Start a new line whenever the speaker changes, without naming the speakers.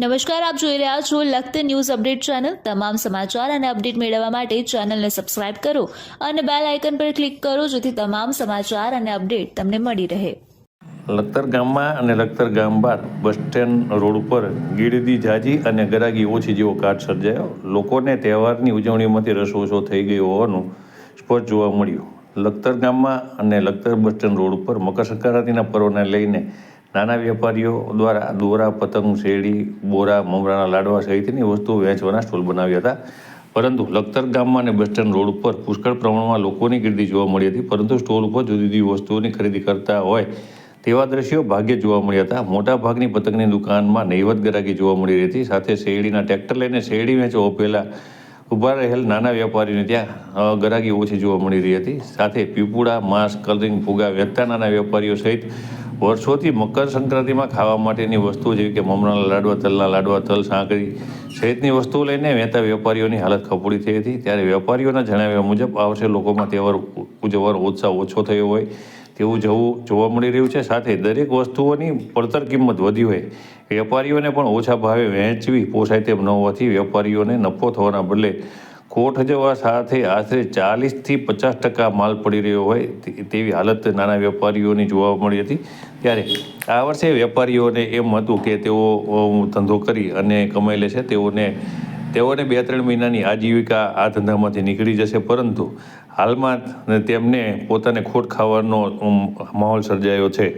નમસ્કાર, આપ જોઈ રહ્યા છો લખત ન્યૂઝ અપડેટ ચેનલ। તમામ સમાચાર અને અપડેટ મેળવવા માટે ચેનલને સબસ્ક્રાઇબ કરો અને બેલ આઇકન પર ક્લિક કરો જેથી તમામ સમાચાર અને અપડેટ તમને મળી રહે।
લખતર ગામમાં અને લખતર ગામ બહાર બસ સ્ટેન્ડ રોડ ઉપર ગીરદી જાજી અને ગરાગી ઓછી જેવો કાટ સર્જાયો। લોકોને તહેવારની ઉજવણીમાંથી રસ ઓછો થઈ ગયો હોવાનું સ્પષ્ટ જોવા મળ્યું। લખતર ગામમાં અને લખતર બસ સ્ટેન્ડ રોડ ઉપર મકર સંક્રાંતિના પર્વને લઈને નાના વેપારીઓ દ્વારા દોરા, પતંગ, શેરડી, બોરા, મમરાના લાડવા સહિતની વસ્તુઓ વેચવાના સ્ટોલ બનાવ્યા હતા। પરંતુ લખતર ગામમાં અને બસ સ્ટેન્ડ રોડ ઉપર પુષ્કળ પ્રમાણમાં લોકોની ગીરદી જોવા મળી હતી, પરંતુ સ્ટોલ ઉપર જુદી જુદી વસ્તુઓની ખરીદી કરતા હોય તેવા દ્રશ્યો ભાગ્યે જોવા મળ્યા હતા। મોટાભાગની પતંગની દુકાનમાં નહીવત ગરાગી જોવા મળી રહી હતી। સાથે શેરડીના ટ્રેક્ટર લઈને શેરડી વેચવા પહેલા ઊભા રહેલ નાના વેપારીઓને ત્યાં ગરાગી ઓછી જોવા મળી રહી હતી। સાથે પીપુડા, માંસ, કલરિંગ, ફુગા વેચતા નાના વેપારીઓ સહિત વર્ષોથી મકર સંક્રાંતિમાં ખાવા માટેની વસ્તુઓ જેવી કે મમરાના લાડવા, તલના લાડવા, તલ સાંકળી સહિતની વસ્તુઓ લઈને વહેતા વેપારીઓની હાલત ખપોડી થઈ હતી। ત્યારે વેપારીઓના જણાવ્યા મુજબ આ વર્ષે લોકોમાં તહેવાર ઉજવવાનો ઉત્સાહ ઓછો થયો હોય તેવું જોવા મળી રહ્યું છે। સાથે દરેક વસ્તુઓની પડતર કિંમત વધી હોય, વેપારીઓને પણ ઓછા ભાવે વહેંચવી પોસાય તેમ ન હોવાથી વેપારીઓને નફો થવાના બદલે ખોટ જવા સાથે આશરે 40થી 50% માલ પડી રહ્યો હોય તેવી હાલત નાના વેપારીઓની જોવા મળી હતી। ત્યારે આ વર્ષે વેપારીઓને એમ હતું કે તેઓ ધંધો કરી અને કમાઈ લેશે, તેઓને 2-3 મહિનાની આજીવિકા આ ધંધામાંથી નીકળી જશે, પરંતુ હાલમાં તેમને પોતાને ખોટ ખાવાનો માહોલ સર્જાયો છે।